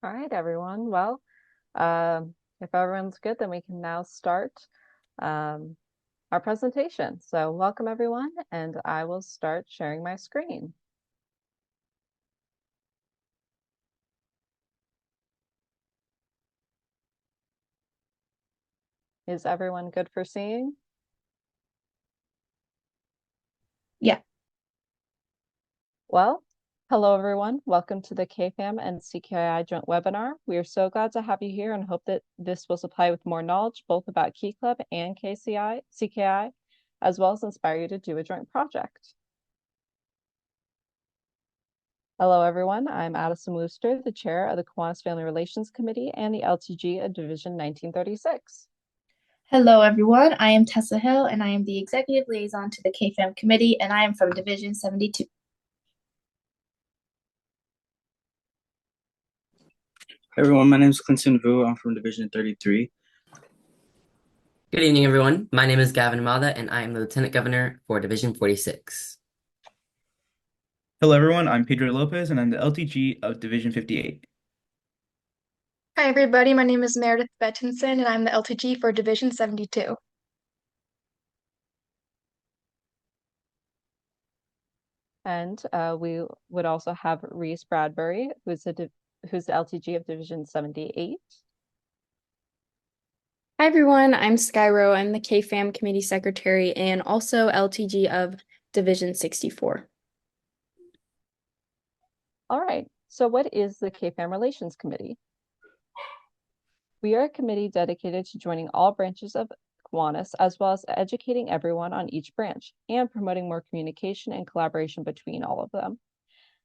All right, everyone. Well, if everyone's good, then we can now start um, our presentation. So welcome, everyone, and I will start sharing my screen. Is everyone good for seeing? Yeah. Well, hello, everyone. Welcome to the KFAM and CKI joint webinar. We are so glad to have you here and hope that this will supply with more knowledge, both about Key Club and CKI, as well as inspire you to do a joint project. Hello, everyone. I'm Addison Wooster, the chair of the Kiwanis Family Relations Committee and the LTG of Division 1936. Hello, everyone. I am Tessa Hill, and I am the Executive Liaison to the KFAM Committee, and I am from Division 72. Hey everyone, my name is Clinton Vu. I'm from Division 33. Good evening, everyone. My name is Gavin Amada, and I am the Lieutenant Governor for Division 46. Hello, everyone. I'm Pedro Lopez, and I'm the LTG of Division 58. Hi, everybody. My name is Meredith Bettinson, and I'm the LTG for Division 72. And we would also have Reese Bradbury, who's the LTG of Division 78. Hi everyone, I'm Skyro. I'm the KFAM Committee Secretary and also LTG of Division 64. All right, so what is the KFAM Relations Committee? We are a committee dedicated to joining all branches of Kiwanis, as well as educating everyone on each branch and promoting more communication and collaboration between all of them.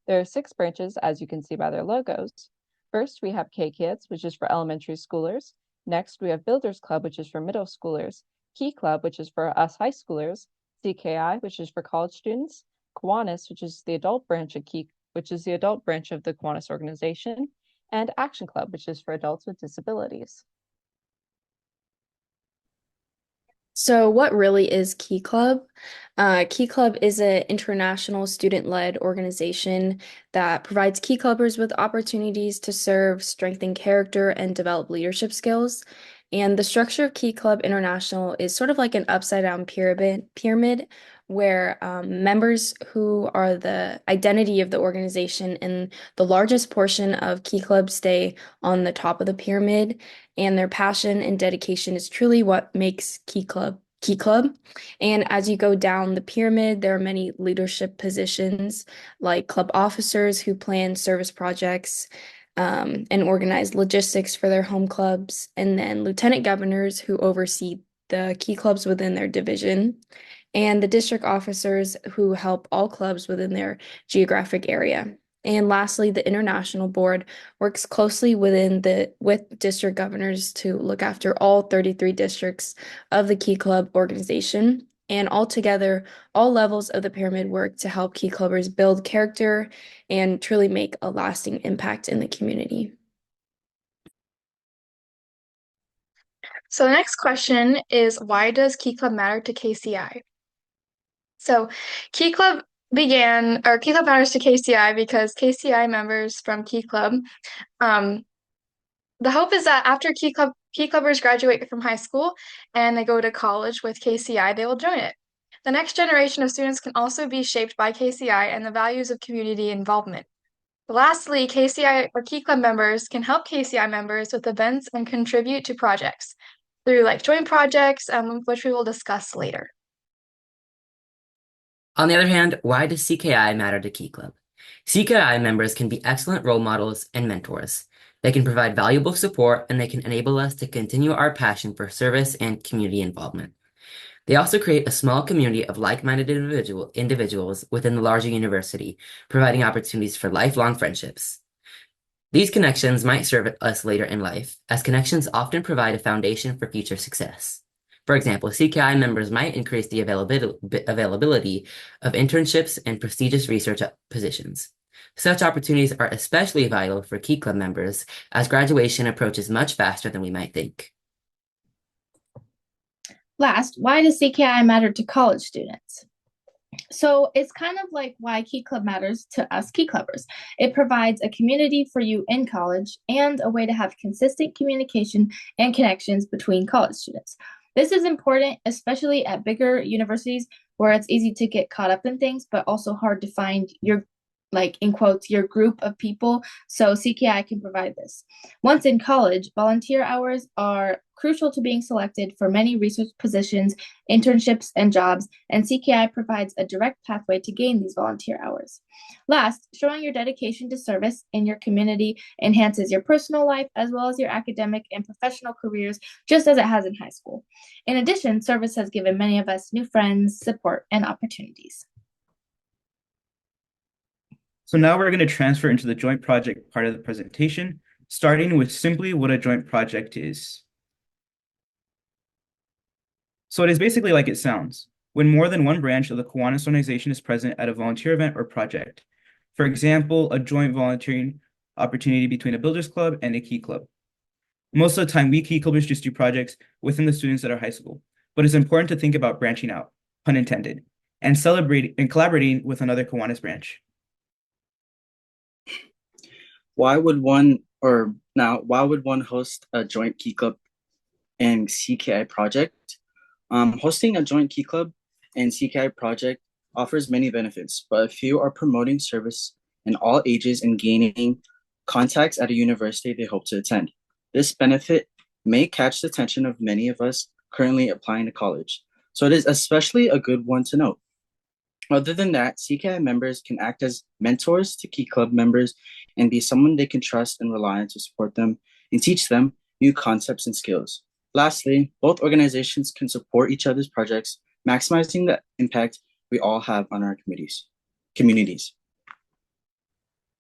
There are 6 branches, as you can see by their logos. First, we have K-Kids, which is for elementary schoolers. Next, we have Builders Club, which is for middle schoolers. Key Club, which is for us high schoolers. CKI, which is for college students. Kiwanis, which is the adult branch of the Kiwanis organization. And Action Club, which is for adults with disabilities. So what really is Key Club? Key Club is an international student-led organization that provides Key Clubbers with opportunities to serve, strengthen character, and develop leadership skills. And the structure of Key Club International is sort of like an upside-down pyramid where members who are the identity of the organization and the largest portion of Key Club stay on the top of the pyramid, and their passion and dedication is truly what makes Key Club Key Club. And as you go down the pyramid, there are many leadership positions like club officers who plan service projects and organize logistics for their home clubs, and then lieutenant governors who oversee the key clubs within their division, and the district officers who help all clubs within their geographic area. And lastly, the international board works closely with district governors to look after all 33 districts of the Key Club organization. And altogether, all levels of the pyramid work to help Key Clubbers build character and truly make a lasting impact in the community. So the next question is, why does Key Club matter to KCI? So Key Club matters to KCI because KCI members from Key Club, the hope is that after Key Clubbers graduate from high school and they go to college with KCI, they will join it. The next generation of students can also be shaped by KCI and the values of community involvement. Lastly, KCI or Key Club members can help KCI members with events and contribute to projects through joint projects, which we will discuss later. On the other hand, why does CKI matter to Key Club? CKI members can be excellent role models and mentors. They can provide valuable support, and they can enable us to continue our passion for service and community involvement. They also create a small community of like-minded individuals within the larger university, providing opportunities for lifelong friendships. These connections might serve us later in life, as connections often provide a foundation for future success. For example, CKI members might increase the availability of internships and prestigious research positions. Such opportunities are especially vital for Key Club members, as graduation approaches much faster than we might think. Last, why does CKI matter to college students? So it's kind of like why Key Club matters to us Key Clubbers. It provides a community for you in college and a way to have consistent communication and connections between college students. This is important, especially at bigger universities where it's easy to get caught up in things, but also hard to find your, like in quotes, your group of people. So CKI can provide this. Once in college, volunteer hours are crucial to being selected for many research positions, internships, and jobs, and CKI provides a direct pathway to gain these volunteer hours. Last, showing your dedication to service in your community enhances your personal life as well as your academic and professional careers, just as it has in high school. In addition, service has given many of us new friends, support, and opportunities. So now we're going to transfer into the joint project part of the presentation, starting with simply what a joint project is. So it is basically like it sounds, when more than one branch of the Kiwanis organization is present at a volunteer event or project. For example, a joint volunteering opportunity between a builders club and a key club. Most of the time, we key clubbers just do projects within the students at our high school, but it's important to think about branching out, pun intended, and celebrating and collaborating with another Kiwanis branch. Why would one host a joint key club and CKI project? Hosting a joint key club and CKI project offers many benefits, but a few are promoting service in all ages and gaining contacts at a university they hope to attend. This benefit may catch the attention of many of us currently applying to college, so it is especially a good one to note. Other than that, CKI members can act as mentors to key club members and be someone they can trust and rely on to support them and teach them new concepts and skills. Lastly, both organizations can support each other's projects, maximizing the impact we all have on our communities.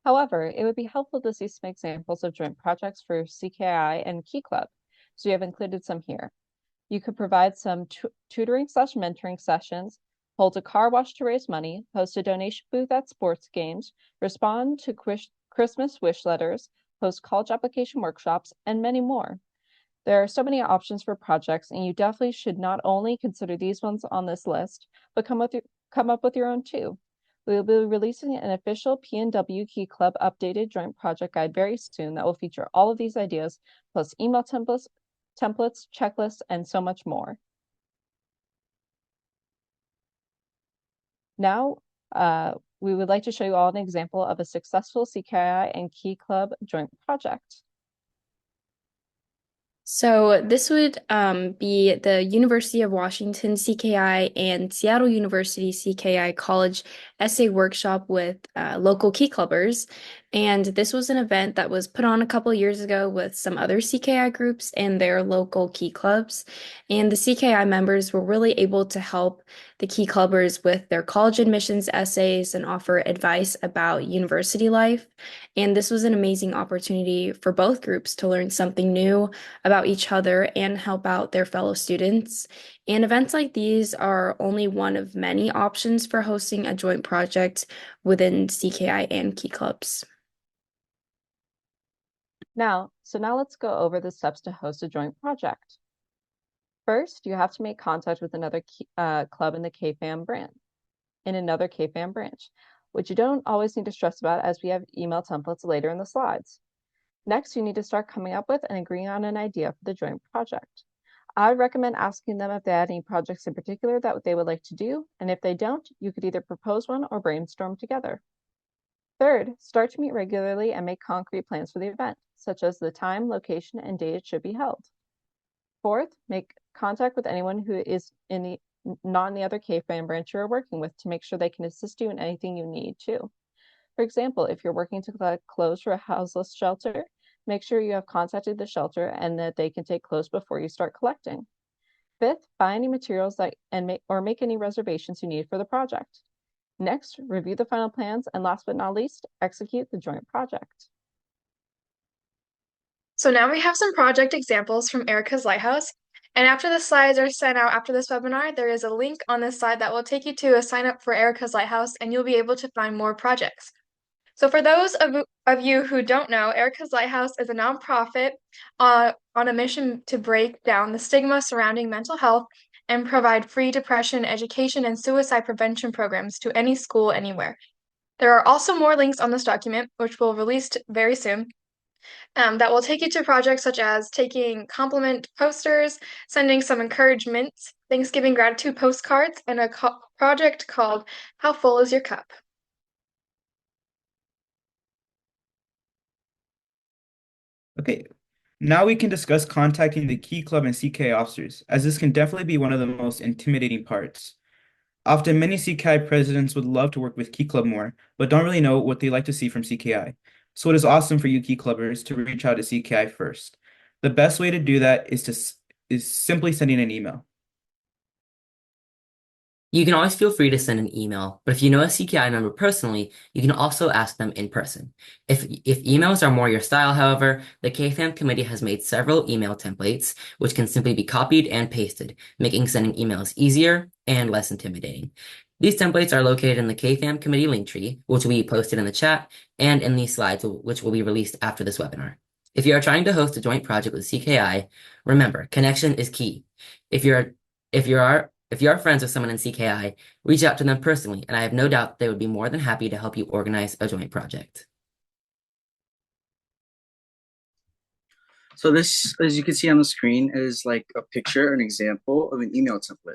However, it would be helpful to see some examples of joint projects for CKI and Key Club, so we have included some here. You could provide some tutoring/mentoring sessions, hold a car wash to raise money, host a donation booth at sports games, respond to Christmas wish letters, host college application workshops, and many more. There are so many options for projects, and you definitely should not only consider these ones on this list, but come up with your own too. We will be releasing an official PNW Key Club updated joint project guide very soon that will feature all of these ideas, plus email templates, checklists, and so much more. Now, we would like to show you all an example of a successful CKI and Key Club joint project. So this would be the University of Washington CKI and Seattle University CKI College essay workshop with local key clubbers. And this was an event that was put on a couple years ago with some other CKI groups and their local key clubs. And the CKI members were really able to help the key clubbers with their college admissions essays and offer advice about university life. And this was an amazing opportunity for both groups to learn something new about each other and help out their fellow students. And events like these are only one of many options for hosting a joint project within CKI and Key Clubs. Now let's go over the steps to host a joint project. First, you have to make contact with another club in the KFAM branch, which you don't always need to stress about as we have email templates later in the slides. Next, you need to start coming up with and agreeing on an idea for the joint project. I would recommend asking them if they had any projects in particular that they would like to do, and if they don't, you could either propose one or brainstorm together. Third, start to meet regularly and make concrete plans for the event, such as the time, location, and date it should be held. Fourth, make contact with anyone who is not in the other KFAM branch you are working with to make sure they can assist you in anything you need too. For example, if you're working to collect clothes for a houseless shelter, make sure you have contacted the shelter and that they can take clothes before you start collecting. Fifth, buy any materials make any reservations you need for the project. Next, review the final plans, and last but not least, execute the joint project. So now we have some project examples from Erica's Lighthouse. And after the slides are sent out after this webinar, there is a link on this slide that will take you to a sign up for Erica's Lighthouse, and you'll be able to find more projects. So for those of you who don't know, Erica's Lighthouse is a nonprofit on a mission to break down the stigma surrounding mental health and provide free depression education and suicide prevention programs to any school anywhere. There are also more links on this document, which will release very soon, that will take you to projects such as taking compliment posters, sending some encouragement, Thanksgiving gratitude postcards, and a project called How Full Is Your Cup? Okay, now we can discuss contacting the Key Club and CKI officers, as this can definitely be one of the most intimidating parts. Often, many CKI presidents would love to work with Key Club more, but don't really know what they like to see from CKI. So it is awesome for you Key Clubbers to reach out to CKI first. The best way to do that is simply sending an email. You can always feel free to send an email, but if you know a CKI member personally, you can also ask them in person. If emails are more your style, however, the KFAM committee has made several email templates, which can simply be copied and pasted, making sending emails easier and less intimidating. These templates are located in the KFAM committee link tree, which will be posted in the chat, and in these slides, which will be released after this webinar. If you are trying to host a joint project with CKI, remember, connection is key. If you are friends with someone in CKI, reach out to them personally, and I have no doubt they would be more than happy to help you organize a joint project. So this, as you can see on the screen, is like a picture, an example of an email template.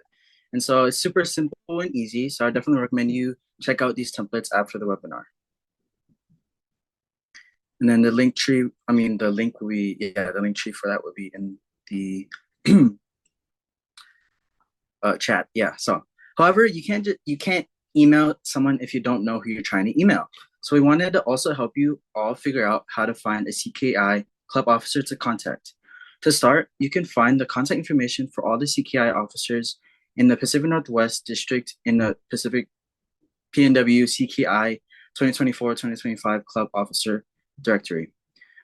And so it's super simple and easy. So I definitely recommend you check out these templates after the webinar. And then the link tree, the link will be, the link tree for that would be in the chat. Yeah. So, however, you can't email someone if you don't know who you're trying to email. So we wanted to also help you all figure out how to find a CKI club officer to contact. To start, you can find the contact information for all the CKI officers in the Pacific Northwest District in the Pacific PNW CKI 2024-2025 Club Officer Directory,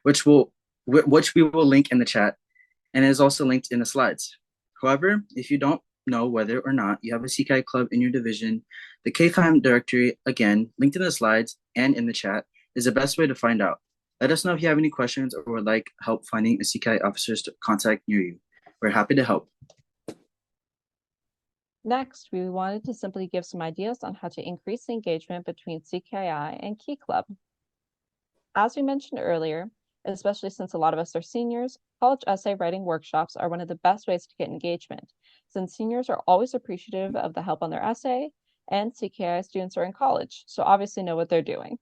which we will link in the chat, and is also linked in the slides. However, if you don't know whether or not you have a CKI club in your division, the KFAM directory, again, linked in the slides and in the chat, is the best way to find out. Let us know if you have any questions or would like help finding a CKI officers to contact near you. We're happy to help. Next, we wanted to simply give some ideas on how to increase the engagement between CKI and Key Club. As we mentioned earlier, especially since a lot of us are seniors, college essay writing workshops are one of the best ways to get engagement, since seniors are always appreciative of the help on their essay, and CKI students are in college, so obviously know what they're doing.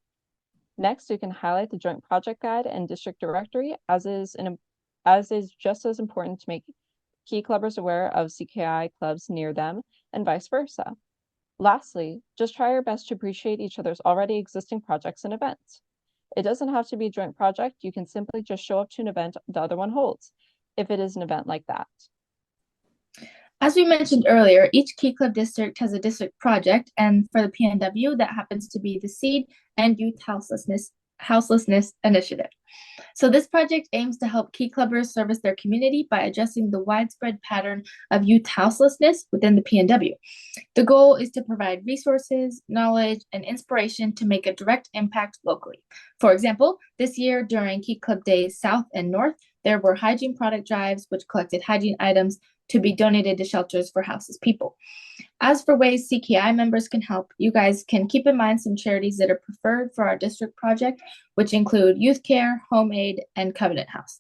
Next, we can highlight the joint project guide and district directory, as is just as important to make Key Clubbers aware of CKI clubs near them, and vice versa. Lastly, just try your best to appreciate each other's already existing projects and events. It doesn't have to be a joint project. You can simply just show up to an event the other one holds, if it is an event like that. As we mentioned earlier, each Key Club district has a district project, and for the PNW, that happens to be the Seed and Youth Houselessness Initiative. So this project aims to help Key Clubbers service their community by addressing the widespread pattern of youth houselessness within the PNW. The goal is to provide resources, knowledge, and inspiration to make a direct impact locally. For example, this year during Key Club Days South and North, there were hygiene product drives which collected hygiene items to be donated to shelters for houseless people. As for ways CKI members can help, you guys can keep in mind some charities that are preferred for our district project, which include Youth Care, Home Aid, and Covenant House.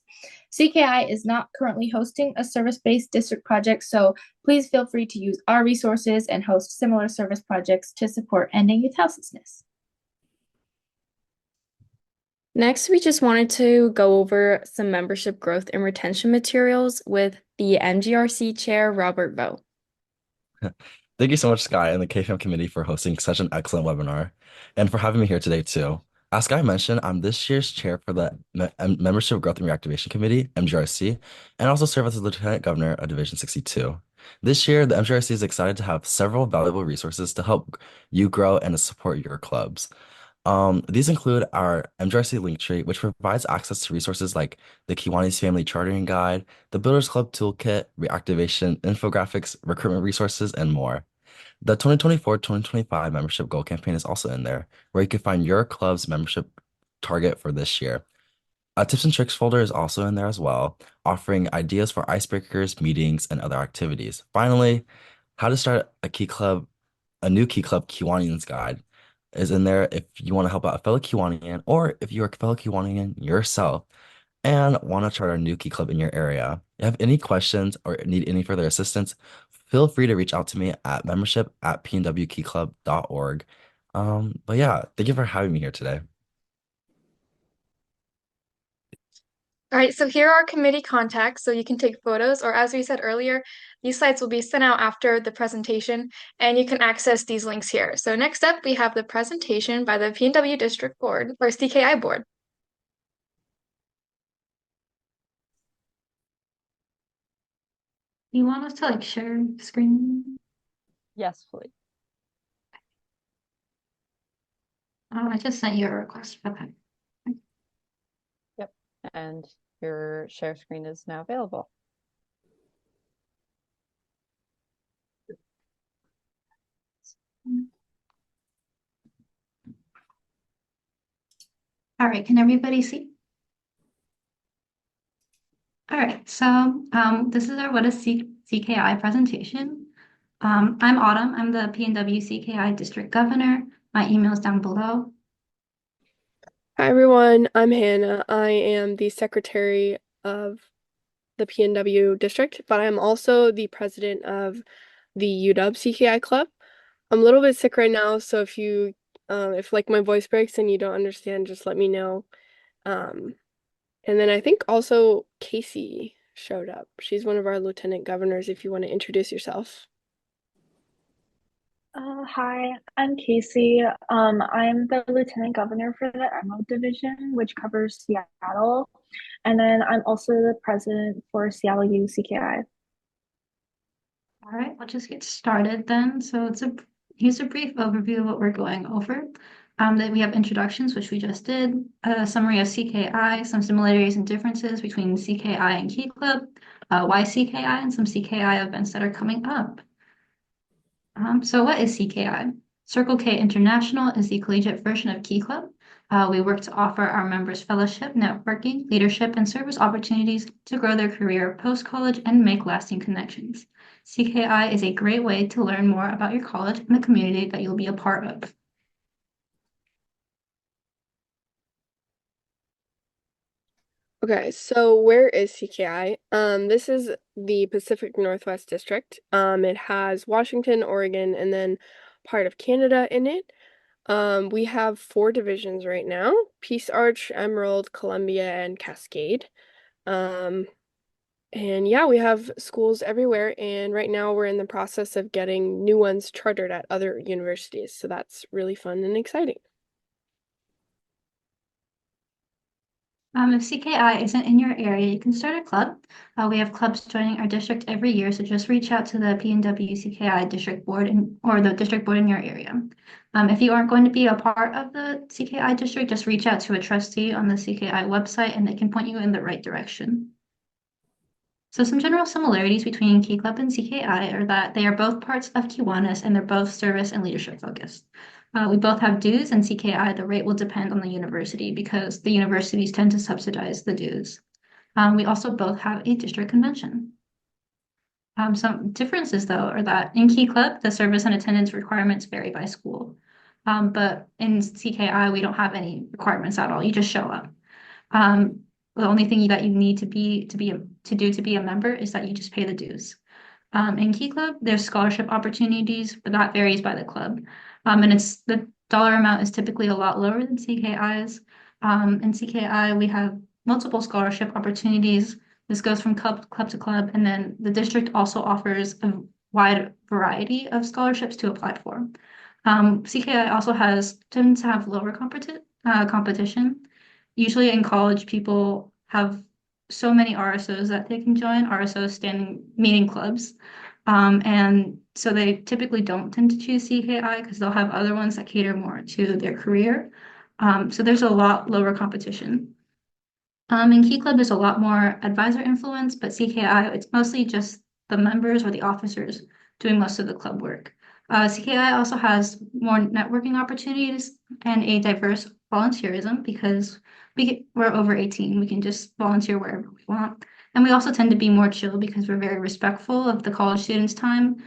CKI is not currently hosting a service-based district project, so please feel free to use our resources and host similar service projects to support ending youth houselessness. Next, we just wanted to go over some membership growth and retention materials with the MGRC chair, Robert Vo. Thank you so much, Sky and the KFAM committee for hosting such an excellent webinar and for having me here today too. As Sky mentioned, I'm this year's chair for the Membership Growth and Reactivation Committee, MGRC, and also serve as the Lieutenant Governor of Division 62. This year, the MGRC is excited to have several valuable resources to help you grow and to support your clubs. These include our MGRC link tree, which provides access to resources like the Kiwanis Family Chartering Guide, the Builders Club Toolkit, reactivation infographics, recruitment resources, and more. The 2024-2025 membership goal campaign is also in there, where you can find your club's membership target for this year. A tips and tricks folder is also in there as well, offering ideas for icebreakers, meetings, and other activities. Finally, how to start a new Key Club Kiwanians guide is in there if you want to help out a fellow Kiwanian or if you're a fellow Kiwanian yourself and want to start a new Key Club in your area. If you have any questions or need any further assistance, feel free to reach out to me at membership@pnwkeyclub.org. But yeah, thank you for having me here today. All right, so here are committee contacts, so you can take photos, or as we said earlier, these slides will be sent out after the presentation, and you can access these links here. So next up, we have the presentation by the PNW District Board, or CKI Board. You want us to like share screen? Yes, please. Oh, I just sent you a request for that. Yep. And your share screen is now available. All right, can everybody see? All right, so this is our What is CKI presentation. I'm Autumn. I'm the PNW CKI District Governor. My email is down below. Hi everyone, I'm Hannah. I am the secretary of the PNW district, but I'm also the president of the UW CKI club. I'm a little bit sick right now, so if like my voice breaks and you don't understand, just let me know. And then I think also Casey showed up. She's one of our lieutenant governors if you want to introduce yourself. Hi, I'm Casey. I'm the Lieutenant Governor for the Emerald Division, which covers Seattle. And then I'm also the president for Seattle U CKI. All right, we'll just get started then. So here's a brief overview of what we're going over. That we have introductions, which we just did, a summary of CKI, some similarities and differences between CKI and Key Club, why CKI, and some CKI events that are coming up. So what is CKI? Circle K International is the collegiate version of Key Club. We work to offer our members fellowship, networking, leadership, and service opportunities to grow their career post-college and make lasting connections. CKI is a great way to learn more about your college and the community that you'll be a part of. Okay, so where is CKI? This is the Pacific Northwest District. It has Washington, Oregon, and then part of Canada in it. We have 4 divisions right now: Peace Arch, Emerald, Columbia, and Cascade. And yeah, we have schools everywhere, and right now we're in the process of getting new ones chartered at other universities, so that's really fun and exciting. If CKI isn't in your area, you can start a club. We have clubs joining our district every year, so just reach out to the PNW CKI district board or the district board in your area. If you aren't going to be a part of the CKI district, just reach out to a trustee on the CKI website and they can point you in the right direction. So some general similarities between Key Club and CKI are that they are both parts of Kiwanis and they're both service and leadership focused. We both have dues, and CKI, the rate will depend on the university because the universities tend to subsidize the dues. We also both have a district convention. Some differences, though, are that in Key Club, the service and attendance requirements vary by school. But in CKI, we don't have any requirements at all. You just show up. The only thing that you need to be a member is that you just pay the dues. In Key Club, there's scholarship opportunities, but that varies by the club. And the dollar amount is typically a lot lower than CKI's. In CKI, we have multiple scholarship opportunities. This goes from club to club, and then the district also offers a wide variety of scholarships to apply for. CKI also tends to have lower competition. Usually in college, people have so many RSOs that they can join, RSOs standing meeting clubs. And so they typically don't tend to choose CKI because they'll have other ones that cater more to their career. So there's a lot lower competition. In Key Club, there's a lot more advisor influence, but CKI, it's mostly just the members or the officers doing most of the club work. CKI also has more networking opportunities and a diverse volunteerism because we're over 18. We can just volunteer wherever we want. And we also tend to be more chill because we're very respectful of the college students' time.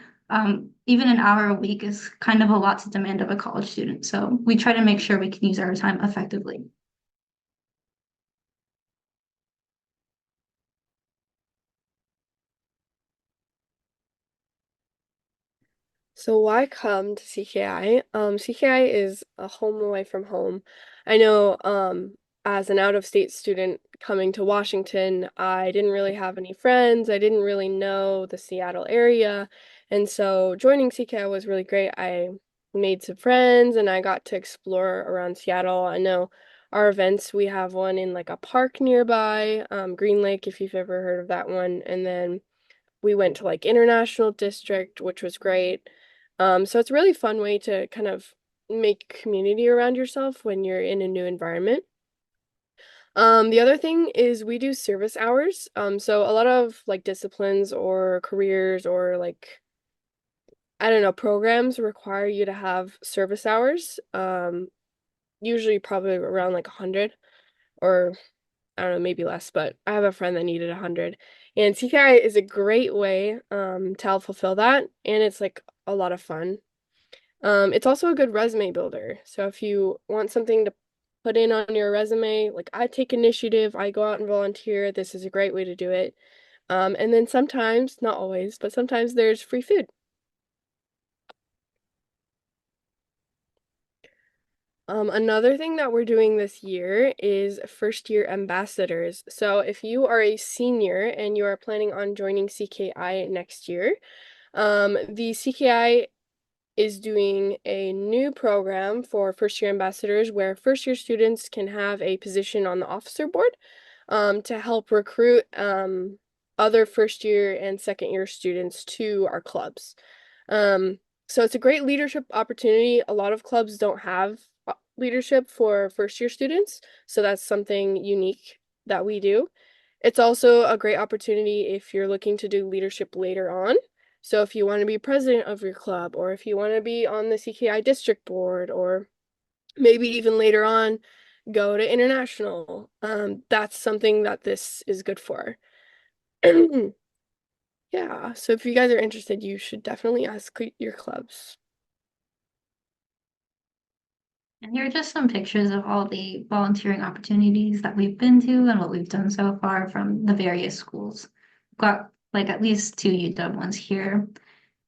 Even an hour a week is kind of a lot to demand of a college student. So we try to make sure we can use our time effectively. So why come to CKI? CKI is a home away from home. I know, as an out-of-state student coming to Washington, I didn't really have any friends. I didn't really know the Seattle area. And so joining CKI was really great. I made some friends and I got to explore around Seattle. I know our events, we have one in like a park nearby, Green Lake, if you've ever heard of that one. And then we went to like International District, which was great. So it's a really fun way to kind of make community around yourself when you're in a new environment. The other thing is we do service hours. So a lot of like disciplines or careers or like, I don't know, programs require you to have service hours. Usually probably around like 100 or I don't know, maybe less, but I have a friend that needed 100. And CKI is a great way to help fulfill that, and it's like a lot of fun. It's also a good resume builder. So if you want something to put in on your resume, like I take initiative, I go out and volunteer, this is a great way to do it. And then sometimes, not always, but sometimes there's free food. Another thing that we're doing this year is first year ambassadors. So if you are a senior and you are planning on joining CKI next year, the CKI is doing a new program for first year ambassadors where first year students can have a position on the officer board to help recruit other first year and second year students to our clubs. So it's a great leadership opportunity. A lot of clubs don't have leadership for first year students, so that's something unique that we do. It's also a great opportunity if you're looking to do leadership later on. So if you want to be president of your club, or if you want to be on the CKI district board, or maybe even later on go to international, that's something that this is good for. Yeah, so if you guys are interested, you should definitely ask your clubs. And here are just some pictures of all the volunteering opportunities that we've been to and what we've done so far from the various schools. We've got like at least two UW ones here,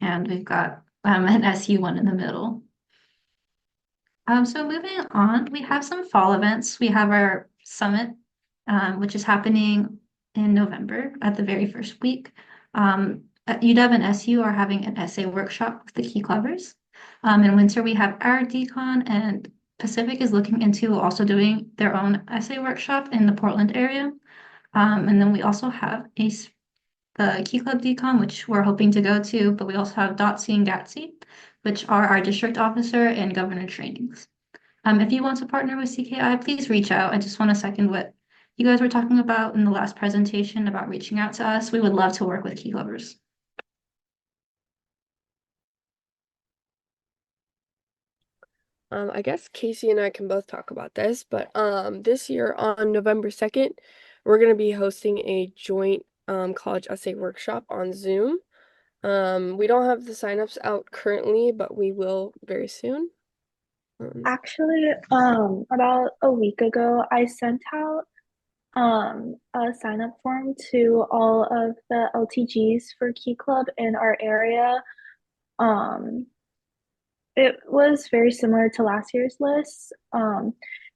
and we've got an SU one in the middle. So moving on, we have some fall events. We have our summit, which is happening in November at the very first week. UW and SU are having an essay workshop with the Key Clubbers. In winter, we have our decon, and Pacific is looking into also doing their own essay workshop in the Portland area. And then we also have the Key Club decon, which we're hoping to go to, but we also have DOTC and GATC, which are our district officer and governor trainings. If you want to partner with CKI, please reach out. I just want to second what you guys were talking about in the last presentation about reaching out to us. We would love to work with Key Clubbers. I guess Casey and I can both talk about this, but this year on November 2nd, we're going to be hosting a joint college essay workshop on Zoom. We don't have the signups out currently, but we will very soon. Actually, about a week ago, I sent out a sign up form to all of the LTGs for Key Club in our area. It was very similar to last year's list.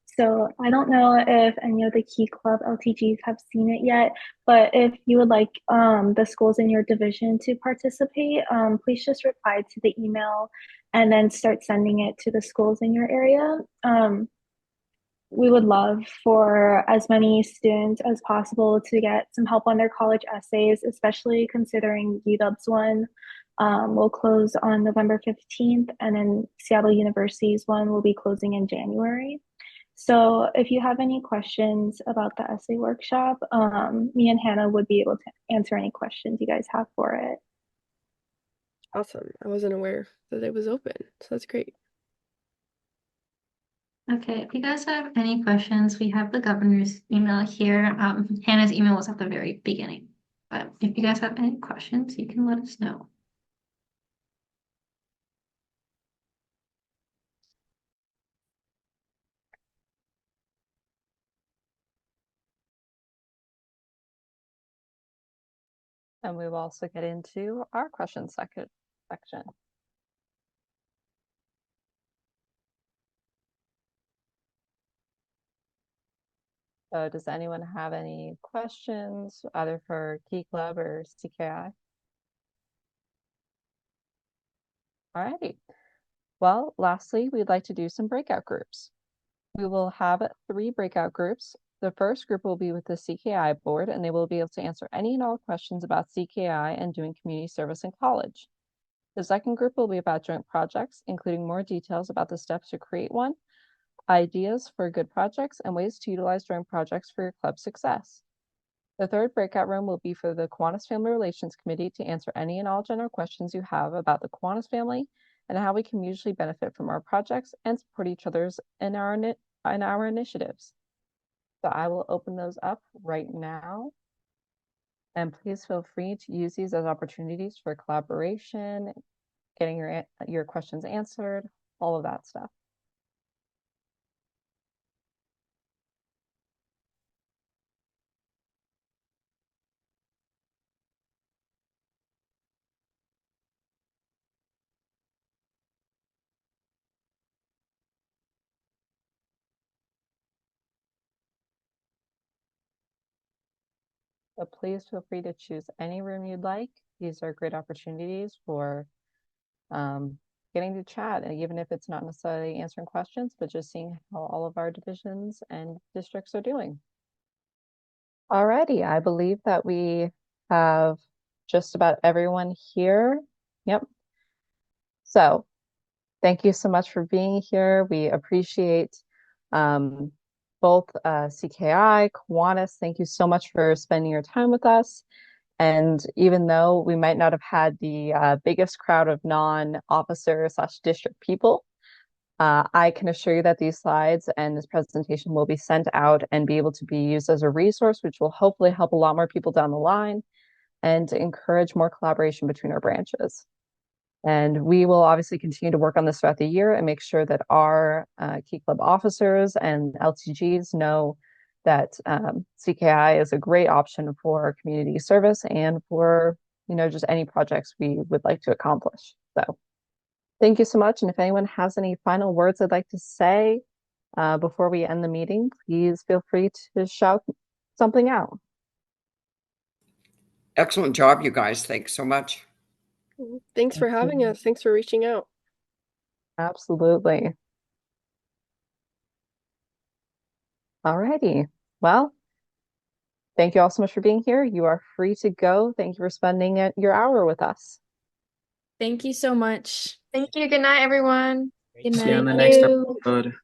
So I don't know if any of the Key Club LTGs have seen it yet, but if you would like the schools in your division to participate, please just reply to the email and then start sending it to the schools in your area. We would love for as many students as possible to get some help on their college essays, especially considering UW's one will close on November 15th, and then Seattle University's one will be closing in January. So if you have any questions about the essay workshop, me and Hannah would be able to answer any questions you guys have for it. Awesome. I wasn't aware that it was open, so that's great. Okay, if you guys have any questions, we have the governor's email here. Hannah's email was at the very beginning. But if you guys have any questions, you can let us know. And we will also get into our question section. So does anyone have any questions either for Key Club or CKI? Alrighty. Well, lastly, we'd like to do some breakout groups. We will have 3 breakout groups. The first group will be with the CKI board, and they will be able to answer any and all questions about CKI and doing community service in college. The second group will be about joint projects, including more details about the steps to create one, ideas for good projects, and ways to utilize joint projects for your club success. The third breakout room will be for the Kiwanis Family Relations Committee to answer any and all general questions you have about the Kiwanis family and how we can mutually benefit from our projects and support each other's in our initiatives. So I will open those up right now. And please feel free to use these as opportunities for collaboration, getting your questions answered, all of that stuff. So please feel free to choose any room you'd like. These are great opportunities for getting to chat, and even if it's not necessarily answering questions, but just seeing how all of our divisions and districts are doing. Alrighty, I believe that we have just about everyone here. Yep. So thank you so much for being here. We appreciate both CKI, Kiwanis. Thank you so much for spending your time with us. And even though we might not have had the biggest crowd of non-officer/district people, I can assure you that these slides and this presentation will be sent out and be able to be used as a resource, which will hopefully help a lot more people down the line and encourage more collaboration between our branches. And we will obviously continue to work on this throughout the year and make sure that our Key Club officers and LTGs know that CKI is a great option for community service and for, just any projects we would like to accomplish. So thank you so much. And if anyone has any final words they'd like to say before we end the meeting, please feel free to shout something out. Excellent job, you guys. Thanks so much. Thanks for having us. Thanks for reaching out. Absolutely. Alrighty. Well, thank you all so much for being here. You are free to go. Thank you for spending your hour with us. Thank you so much. Thank you. Good night, everyone. Good See you on night. the next you. episode.